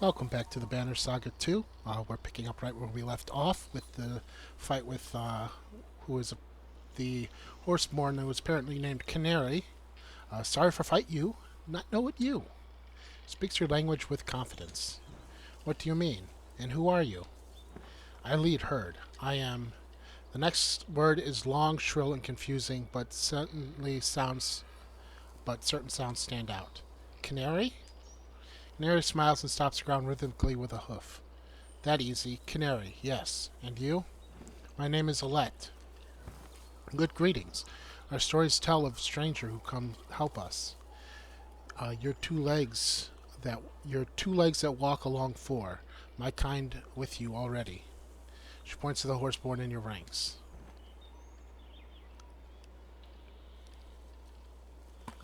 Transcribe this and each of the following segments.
Welcome back to the Banner Saga 2. We're picking up right where we left off with the fight with who is the Horseborn that was apparently named Canary. Sorry for fight you, not know it you. Speaks your language with confidence. What do you mean? And who are you? I lead herd. I am. The next word is long, shrill, and confusing, but certain sounds stand out. Canary? Canary smiles and stops the ground rhythmically with a hoof. That easy. Canary, yes. And you? My name is Alette. Good greetings. Our stories tell of a stranger who come help us. Your two legs that walk along four. My kind with you already. She points to the horseborn in your ranks.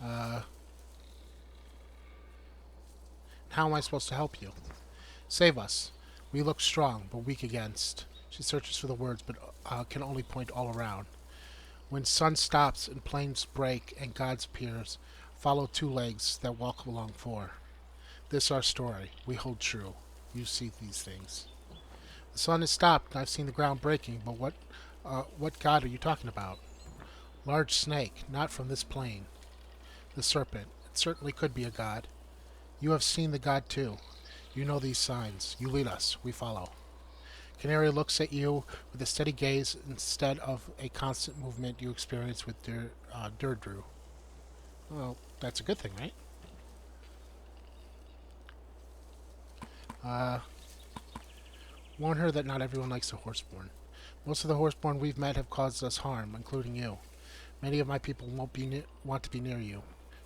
Uh, how am I supposed to help you? Save us. We look strong, but weak against. She searches for the words, but can only point all around. When sun stops and plains break and gods appears, follow two legs that walk along four. This our story. We hold true. You see these things. The sun has stopped, and I've seen the ground breaking. But what god are you talking about? Large snake, not from this plane. The serpent. It certainly could be a god. You have seen the god too. You know these signs. You lead us. We follow. Canary looks at you with a steady gaze instead of a constant movement you experience with Durdru. Well, that's a good thing, right? Uh, Warn her that not everyone likes the Horseborn. Most of the Horseborn we've met have caused us harm, including you. Many of my people want to be near you.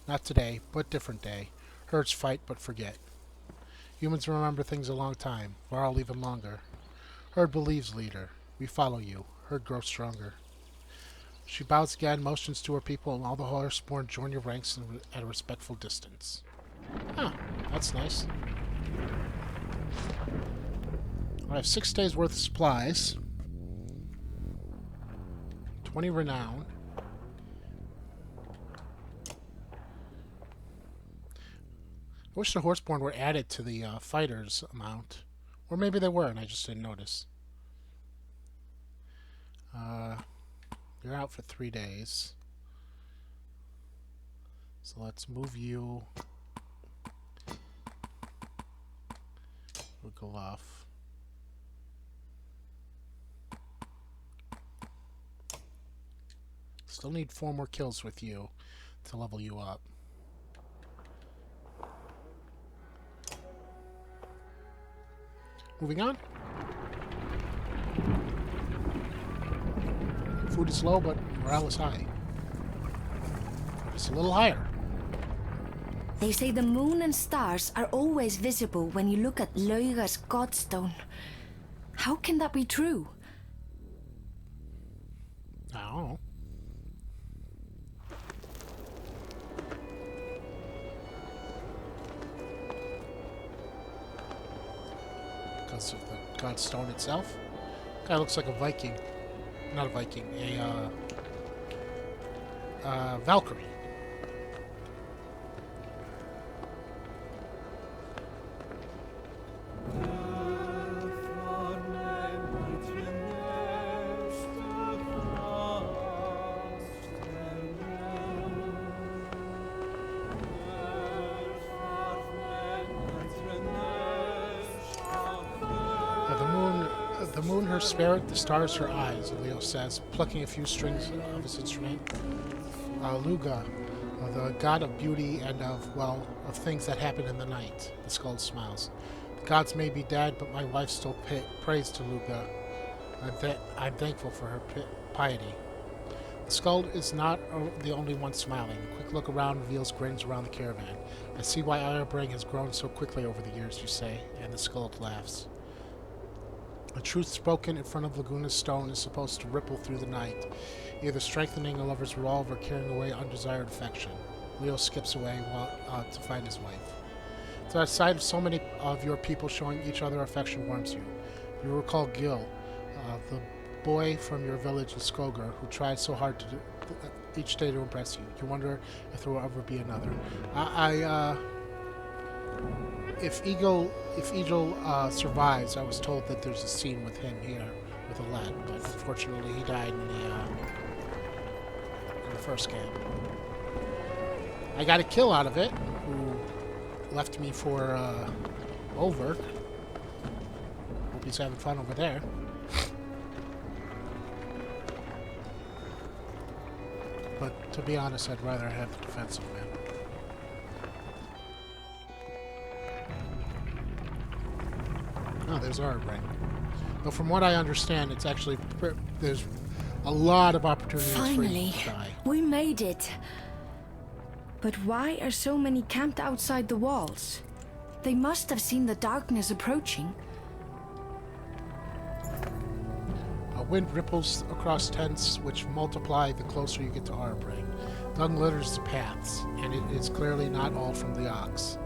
Not today, but different day. Herds fight but forget. Humans remember things a long time. Varl even longer. Herd believes leader. We follow you. Herd grows stronger. She bows again, motions to her people, and all the Horseborn join your ranks at a respectful distance. Huh, that's nice. I have 6 days worth of supplies. 20 renown. I wish the Horseborn were added to the fighters amount. Or maybe they were and I just didn't notice. You're out for 3 days. So let's move you. We'll go off. Still need 4 more kills with you to level you up. Moving on. Food is low, but morale is high. It's a little higher. They say the moon and stars are always visible when you look at Rugga's godstone. How can that be true? I don't know. Because of the godstone itself. Guy looks like a Viking. Not a Viking, a Valkyrie. The moon her spirit, the stars her eyes, Leo says, plucking a few strings of his instrument. Rugga, the god of beauty and of things that happen in the night. The skull smiles. The gods may be dead, but my wife still prays to Rugga. I'm thankful for her piety. The skull is not the only one smiling. A quick look around reveals grins around the caravan. I see why Ironbring has grown so quickly over the years, you say, and the skull laughs. A truth spoken in front of Laguna's stone is supposed to ripple through the night, either strengthening a lover's resolve or carrying away undesired affection. Leo skips away to find his wife. The sight of so many of your people showing each other affection warms you. You recall Gil, the boy from your village in Skogar, who tried so hard each day to impress you. You wonder if there will ever be another. if Eagle survives, I was told that there's a scene with him here with Alette, but unfortunately he died in the first game. I got a kill out of it, who left me for over. Hope he's having fun over there. But to be honest, I'd rather have the defensive man. Oh, there's our ring. But from what I understand, it's actually there's a lot of opportunities for you to die. We made it. But why are so many camped outside the walls? They must have seen the darkness approaching. A wind ripples across tents, which multiply the closer you get to Arbring. Dung litters the paths, and it is clearly not all from the ox.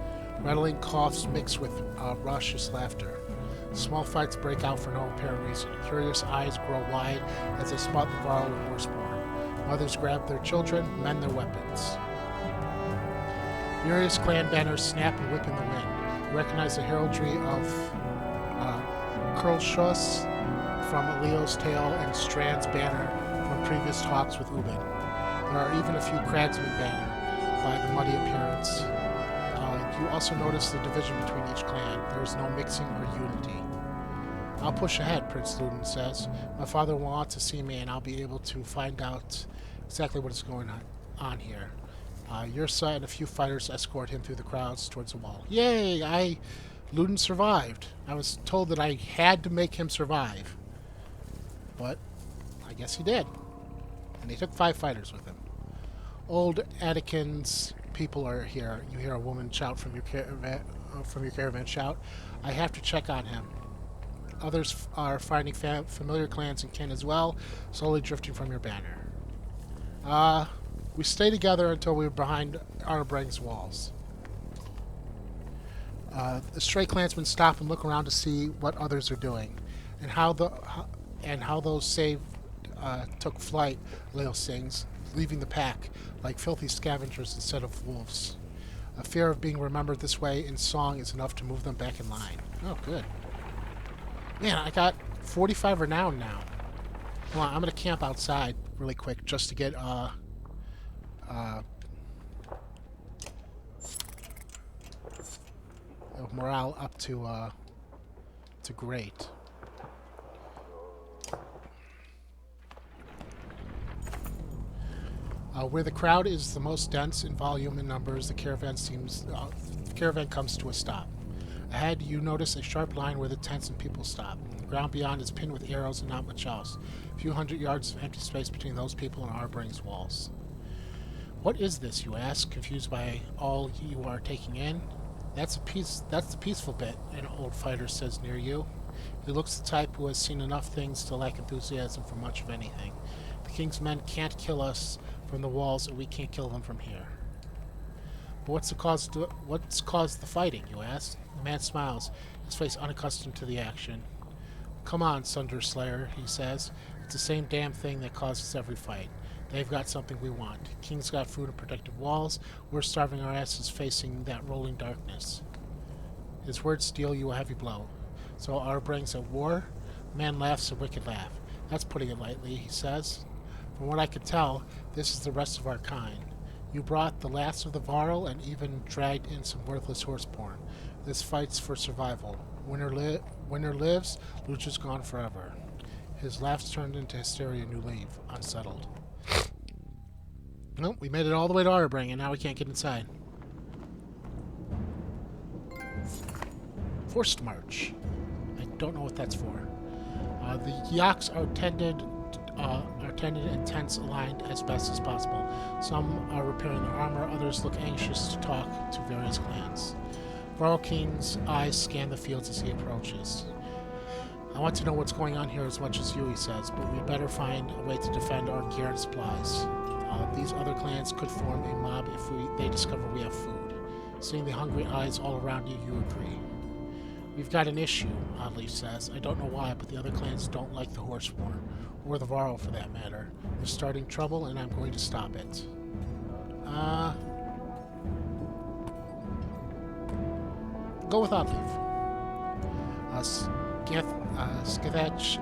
Rattling coughs mix with raucous laughter. Small fights break out for no apparent reason. Curious eyes grow wide as they spot the Varl and Horseborn. Mothers grab their children, men their weapons. Furious clan banners snap and whip in the wind. You recognize the heraldry of Kurlshus from Leo's Tale and Strand's banner from previous talks with Ubin. There are even a few Cragsman banner by the muddy appearance. You also notice the division between each clan. There is no mixing or unity. I'll push ahead, Prince Ludin says. My father will want to see me, and I'll be able to find out exactly what is going on here. Yursa and a few fighters escort him through the crowds towards the wall. Yay! Ludin survived. I was told that I had to make him survive. But I guess he did. And he took 5 fighters with him. Old Attican's people are here. You hear a woman shout from your caravan shout. I have to check on him. Others are finding familiar clans and kin as well, slowly drifting from your banner. We stay together until we're behind Arbring's walls. The stray clansmen stop and look around to see what others are doing, and how those saved took flight. Leo sings, leaving the pack like filthy scavengers instead of wolves. A fear of being remembered this way in song is enough to move them back in line. Oh, good. Man, I got 45 renown now. Hold on, I'm gonna camp outside really quick just to get morale up to great. Where the crowd is the most dense in volume and numbers, the caravan comes to a stop. Ahead, you notice a sharp line where the tents and people stop. The ground beyond is pinned with arrows and not much else. A few hundred yards of empty space between those people and Arbring's walls. What is this, you ask, confused by all you are taking in? That's the peaceful bit, an old fighter says near you. He looks the type who has seen enough things to lack enthusiasm for much of anything. The king's men can't kill us from the walls, and we can't kill them from here. But what's caused the fighting, you ask? The man smiles, his face unaccustomed to the action. Come on, Sunder Slayer, he says. It's the same damn thing that causes every fight. They've got something we want. King's got food and protective walls. We're starving our asses facing that rolling darkness. His words deal you a heavy blow. So Arbring's at war? The man laughs a wicked laugh. That's putting it lightly, he says. From what I could tell, this is the rest of our kind. You brought the last of the Varl and even dragged in some worthless Horseborn. This fight's for survival. Winner lives, Lucha's gone forever. His laughs turned into hysteria, and you leave, unsettled. Nope, we made it all the way to Arbring, and now we can't get inside. Forced march. I don't know what that's for. The yaks are tended in tents aligned as best as possible. Some are repairing their armor, others look anxious to talk to various clans. Varl King's eyes scan the fields as he approaches. I want to know what's going on here as much as you, he says, but we better find a way to defend our gear and supplies. These other clans could form a mob if they discover we have food. Seeing the hungry eyes all around you, you agree. We've got an issue, Oddleaf says. I don't know why, but the other clans don't like the Horseborn, or the Varl for that matter. They're starting trouble, and I'm going to stop it. go with Oddleaf. Skithach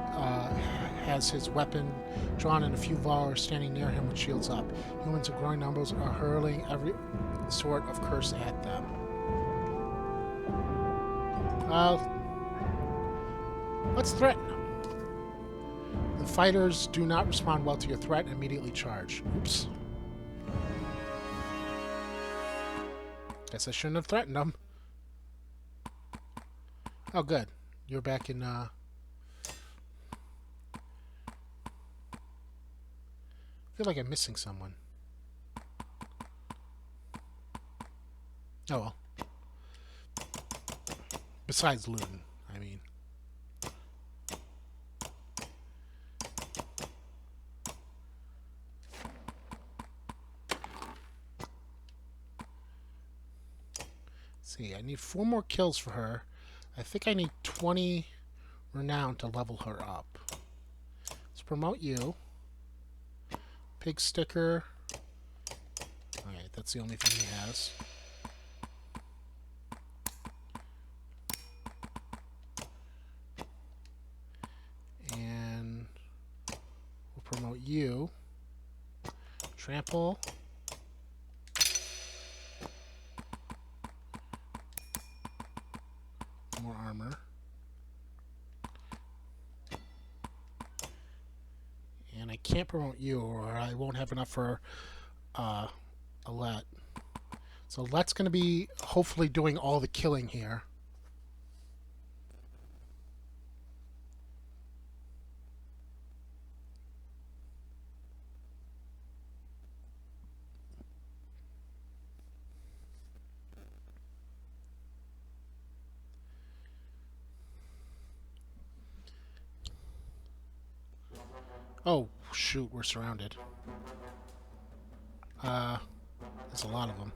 has his weapon drawn and a few Valar standing near him with shields up. Humans in growing numbers are hurling every sort of curse at them. Let's threaten them. The fighters do not respond well to your threat and immediately charge. Oops. Guess I shouldn't have threatened them. Oh, good. You're back in, I feel like I'm missing someone. Oh, well. Besides Luton, I mean. See, I need 4 more kills for her. I think I need 20 renown to level her up. Let's promote you. Pig sticker. Alright, that's the only thing he has. And we'll promote you. Trample. More armor. And I can't promote you, or I won't have enough for Alette. So Alette's going to be hopefully doing all the killing here. Oh, shoot, we're surrounded. There's a lot of them.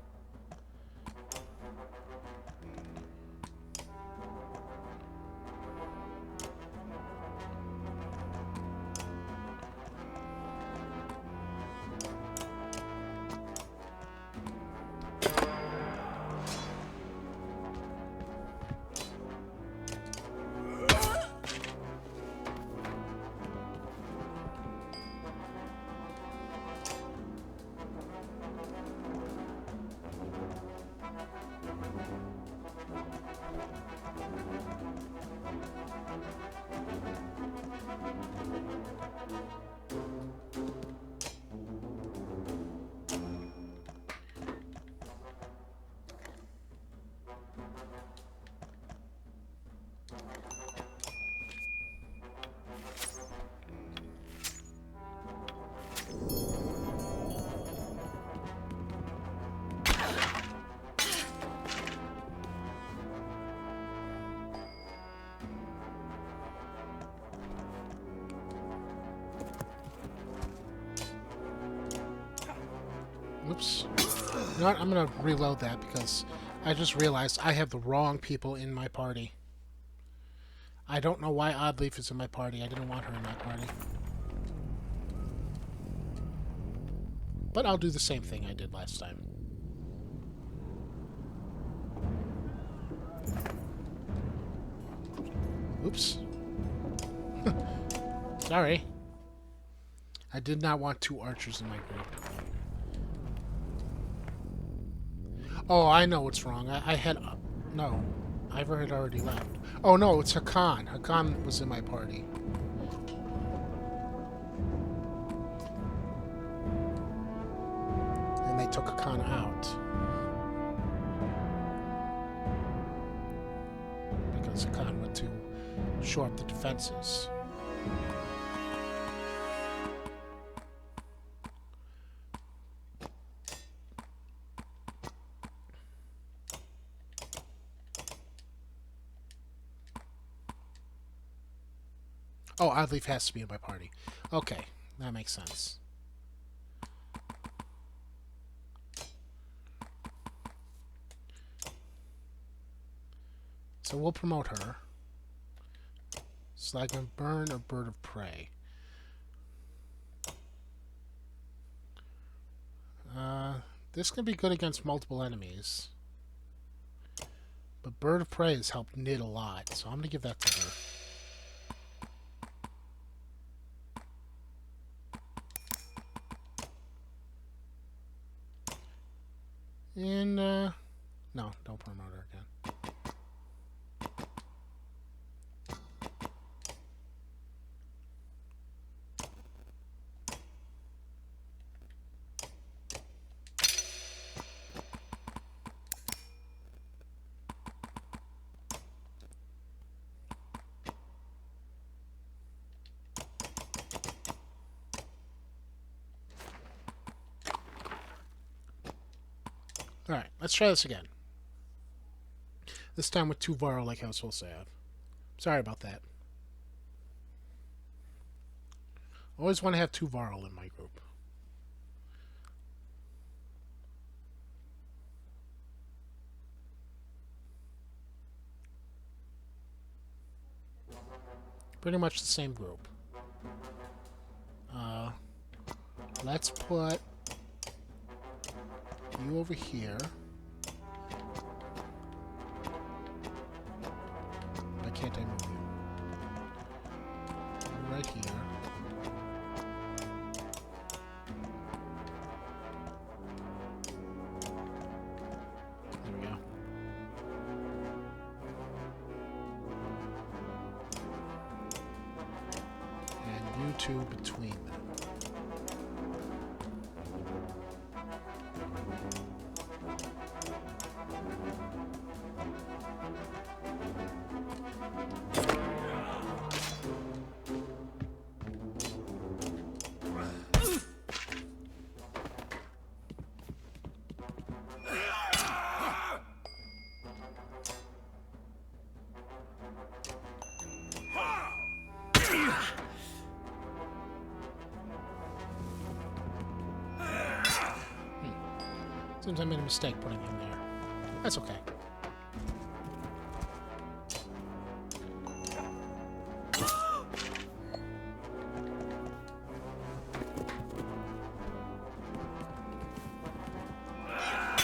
Oops. You know what? I'm going to reload that because I just realized I have the wrong people in my party. I don't know why Oddleaf is in my party. I didn't want her in my party. But I'll do the same thing I did last time. Oops. Sorry. I did not want 2 archers in my group. Oh, I know what's wrong. I had... No. Ivor had already left. Oh, no, it's Hakan. Hakan was in my party. And they took Hakan out. Because Hakan went to shore up the defenses. Oh, Oddleaf has to be in my party. Okay, that makes sense. So we'll promote her. Slag and Burn or Bird of Prey. This can be good against multiple enemies. But Bird of Prey has helped knit a lot, so I'm going to give that to her. And, no, don't promote her again. Alright, let's try this again. This time with 2 Varl like I was supposed to have. Sorry about that. Always want to have 2 Varl in my group. Pretty much the same group. Let's put you over here. Why can't I move you? You're right here. There we go. And you two between them. Seems I made a mistake putting him there. That's okay.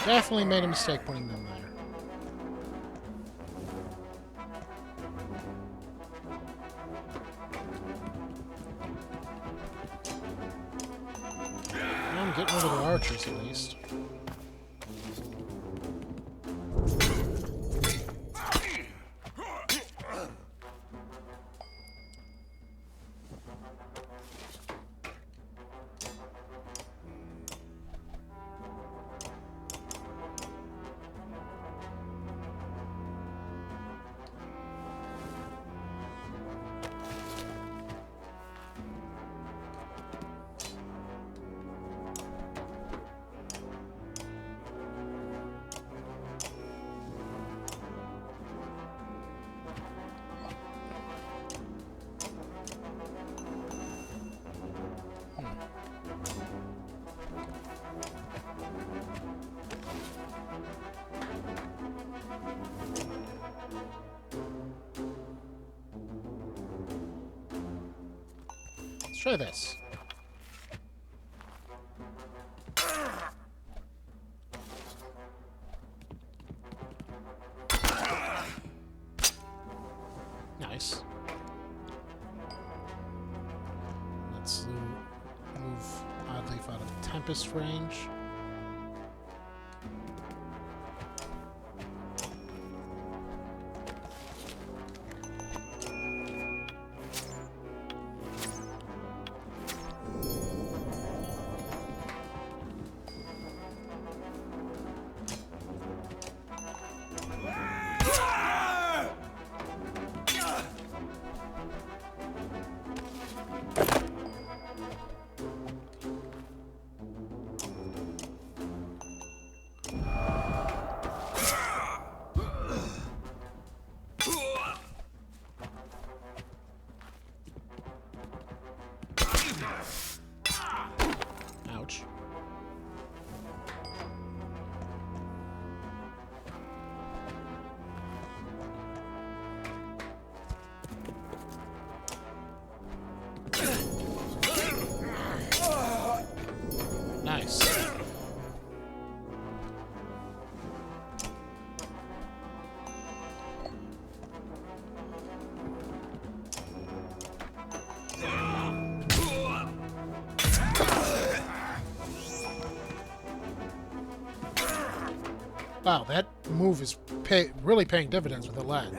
Definitely made a mistake putting them there. Well, I'm getting rid of the archers at least. Let's try this. Nice. Let's move Oddleaf out of Tempest range. Ouch. Nice. Wow, that move is really paying dividends with the lead.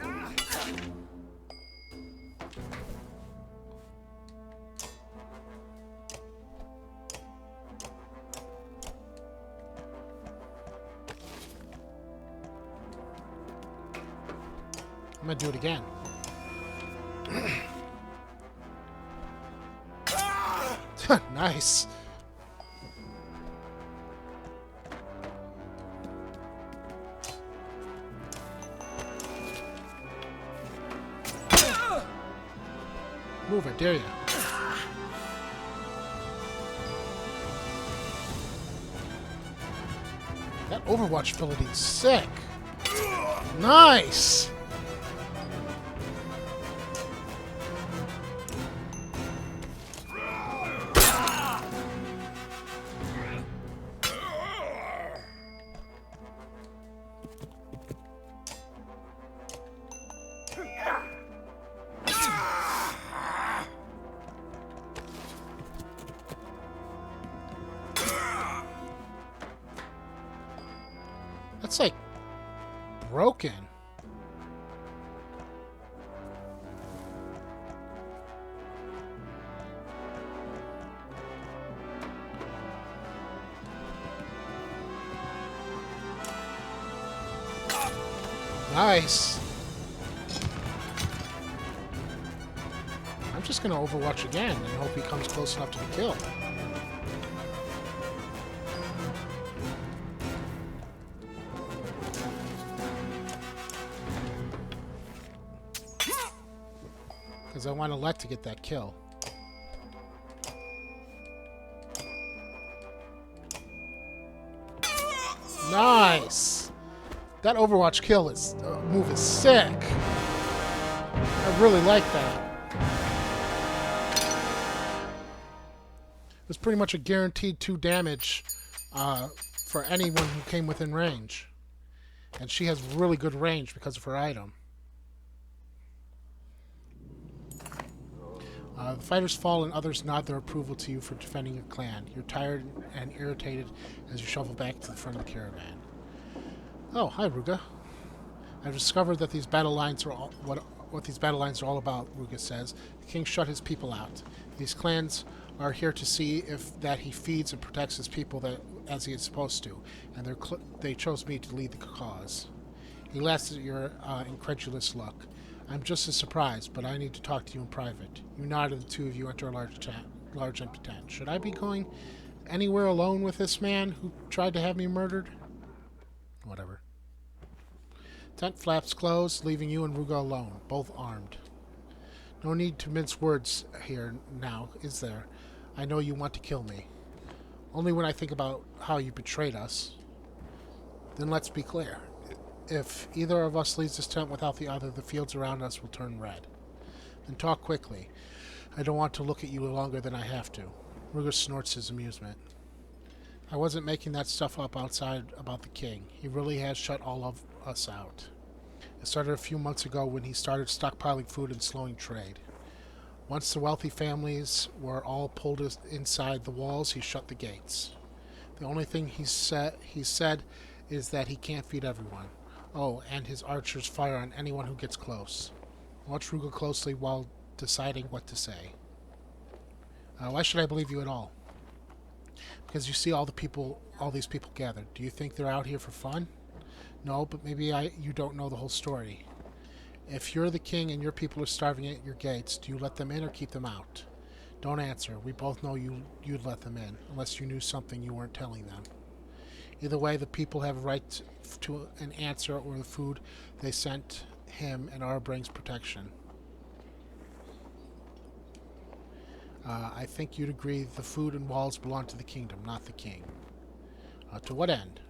I'm gonna do it again. Nice. Move, I dare you. That Overwatch ability is sick. Nice. That's like broken. Nice. I'm just gonna Overwatch again and hope he comes close enough to the kill. Because I want Alette to get that kill. Nice! That Overwatch kill is move is sick. I really like that. It was pretty much a guaranteed 2 damage for anyone who came within range. And she has really good range because of her item. The fighters fall and others nod their approval to you for defending your clan. You're tired and irritated as you shuffle back to the front of the caravan. Oh, hi, Rugga. I've discovered that these battle lines are all, what these battle lines are all about, Rugga says. The king shut his people out. These clans are here to see if that he feeds and protects his people as he is supposed to, and they chose me to lead the cause. He laughs at your incredulous look. I'm just as surprised, but I need to talk to you in private. You nod and the two of you enter a large empty tent. Should I be going anywhere alone with this man who tried to have me murdered? Whatever. Tent flaps close, leaving you and Rugga alone, both armed. No need to mince words here now, is there? I know you want to kill me. Only when I think about how you betrayed us. Then let's be clear. If either of us leaves this tent without the other, the fields around us will turn red. Then talk quickly. I don't want to look at you longer than I have to. Rugga snorts his amusement. I wasn't making that stuff up outside about the king. He really has shut all of us out. It started a few months ago when he started stockpiling food and slowing trade. Once the wealthy families were all pulled inside the walls, he shut the gates. The only thing he said is that he can't feed everyone. Oh, and his archers fire on anyone who gets close. Watch Rugga closely while deciding what to say. Why should I believe you at all? Because you see all these people gathered. Do you think they're out here for fun? No, but maybe you don't know the whole story. If you're the king and your people are starving at your gates, do you let them in or keep them out? Don't answer. We both know you'd let them in, unless you knew something you weren't telling them. Either way, the people have a right to an answer, or the food they sent him and our brings protection. I think you'd agree the food and walls belong to the kingdom, not the king. To what end?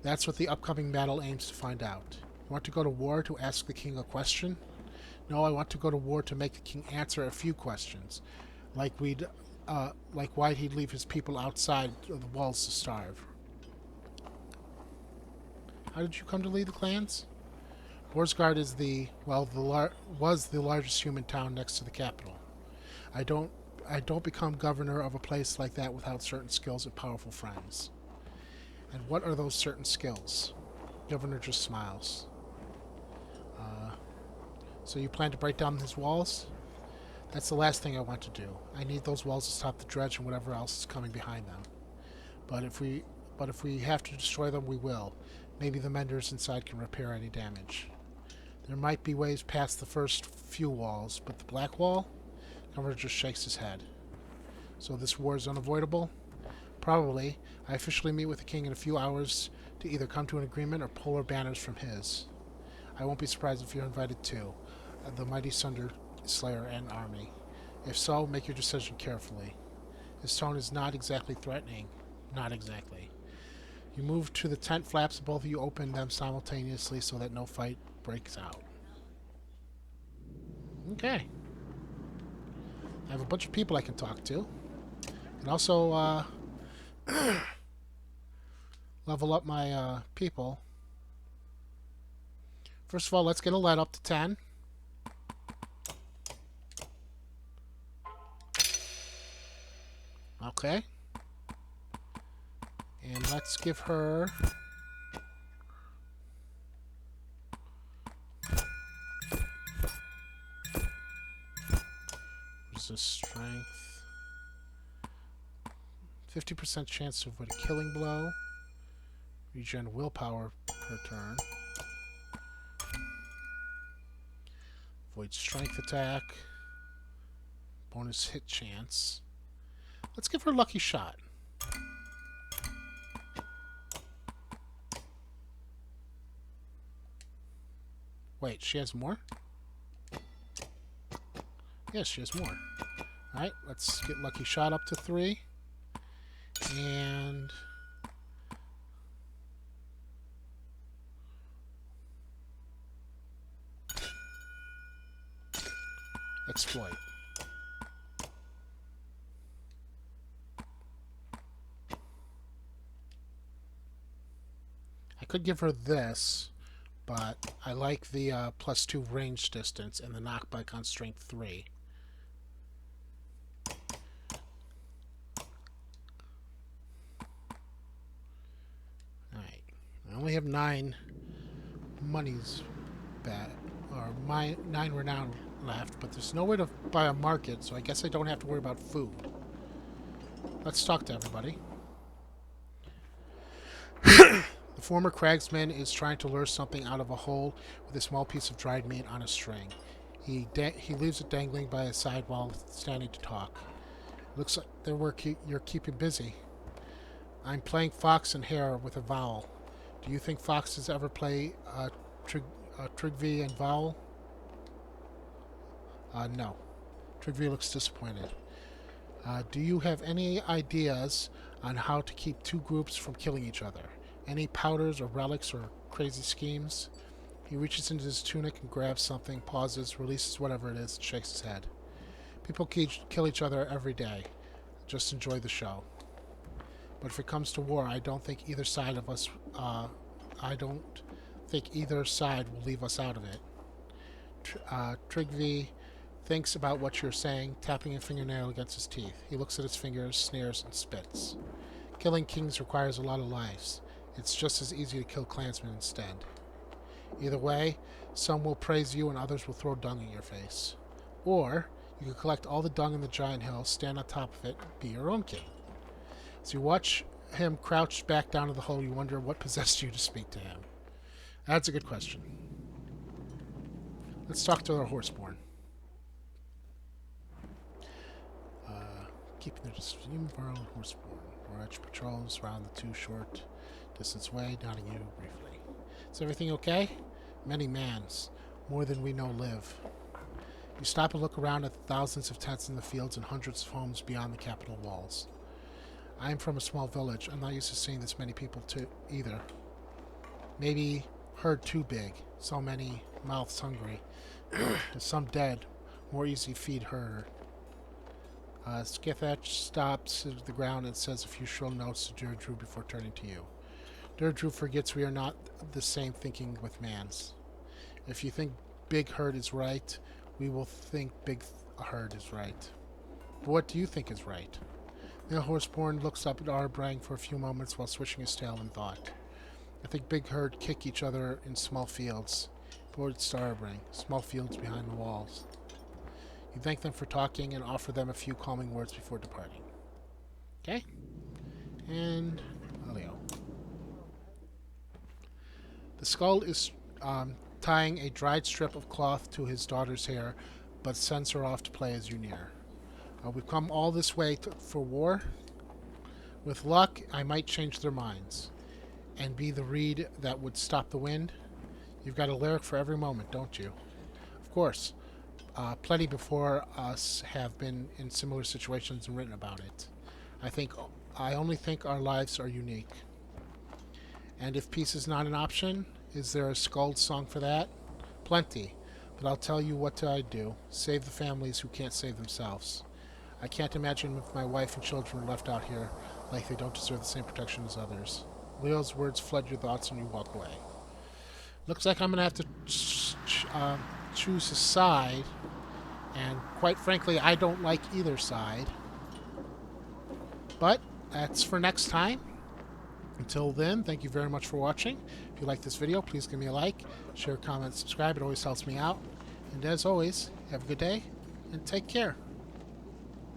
That's what the upcoming battle aims to find out. You want to go to war to ask the king a question? No, I want to go to war to make the king answer a few questions, like why he'd leave his people outside of the walls to starve. How did you come to lead the clans? Borsgard is was the largest human town next to the capital. I don't become governor of a place like that without certain skills and powerful friends. And what are those certain skills? Governor just smiles. So you plan to break down his walls? That's the last thing I want to do. I need those walls to stop the dredge and whatever else is coming behind them. But if we have to destroy them, we will. Maybe the menders inside can repair any damage. There might be ways past the first few walls, but the black wall? Governor just shakes his head. So this war is unavoidable? Probably. I officially meet with the king in a few hours to either come to an agreement or pull our banners from his. I won't be surprised if you're invited too. The mighty Sunder Slayer and army. If so, make your decision carefully. His tone is not exactly threatening. Not exactly. You move to the tent flaps and both of you open them simultaneously so that no fight breaks out. Okay. I have a bunch of people I can talk to. And also, level up my people. First of all, let's get a lead up to 10. Okay. And let's give her... Resist strength. 50% chance to avoid a killing blow. Regen willpower per turn. Avoid strength attack. Bonus hit chance. Let's give her lucky shot. Wait, she has more? Yes, she has more. Alright, let's get lucky shot up to 3. And... exploit. I could give her this, but I like the +2 range distance and the knockback on strength 3. Alright. I only have 9 monies back, or 9 renown left, but there's nowhere to buy a market, so I guess I don't have to worry about food. Let's talk to everybody. The former cragsman is trying to lure something out of a hole with a small piece of dried meat on a string. He leaves it dangling by his side while standing to talk. Looks like you're keeping busy. I'm playing fox and hare with a vowel. Do you think foxes ever play Trigvi and vowel? No. Trigvi looks disappointed. Do you have any ideas on how to keep 2 groups from killing each other? Any powders or relics or crazy schemes? He reaches into his tunic and grabs something, pauses, releases whatever it is, and shakes his head. People kill each other every day. Just enjoy the show. But if it comes to war, I don't think either side of us... I don't think either side will leave us out of it. Trigvi thinks about what you're saying, tapping a fingernail against his teeth. He looks at his fingers, sneers, and spits. Killing kings requires a lot of lives. It's just as easy to kill clansmen instead. Either way, some will praise you and others will throw dung in your face. Or, you can collect all the dung in the giant hill, stand on top of it, and be your own king. As you watch him crouched back down to the hole, you wonder what possessed you to speak to him. That's a good question. Let's talk to our Horseborn. Keeping the stream of our own Horseborn. Rudge patrols around the 2 short distance way, nodding you briefly. Is everything okay? Many mans. More than we know live. You stop and look around at the thousands of tents in the fields and hundreds of homes beyond the capital walls. I am from a small village. I'm not used to seeing this many people either. Maybe herd too big. So many mouths hungry. Some dead. More easy feed herder. Skithach stops to the ground and says a few shrill notes to Deirdre before turning to you. Deirdre forgets we are not the same thinking with mans. If you think big herd is right, we will think big herd is right. But what do you think is right? The Horseborn looks up at Arbrang for a few moments while swishing his tail in thought. I think big herd kick each other in small fields. Towards Arbrang, small fields behind the walls. You thank them for talking and offer them a few calming words before departing. Okay? And Leo. The skull is tying a dried strip of cloth to his daughter's hair, but sends her off to play as you near. We've come all this way for war. With luck, I might change their minds and be the reed that would stop the wind. You've got a lyric for every moment, don't you? Of course. Plenty before us have been in similar situations and written about it. I only think our lives are unique. And if peace is not an option, is there a Skald song for that? Plenty. But I'll tell you what I'd do. Save the families who can't save themselves. I can't imagine if my wife and children were left out here like they don't deserve the same protection as others. Leo's words flood your thoughts and you walk away. Looks like I'm going to have to choose a side. And quite frankly, I don't like either side. But that's for next time. Until then, thank you very much for watching. If you like this video, please give me a like, share, comment, subscribe. It always helps me out. And as always, have a good day and take care.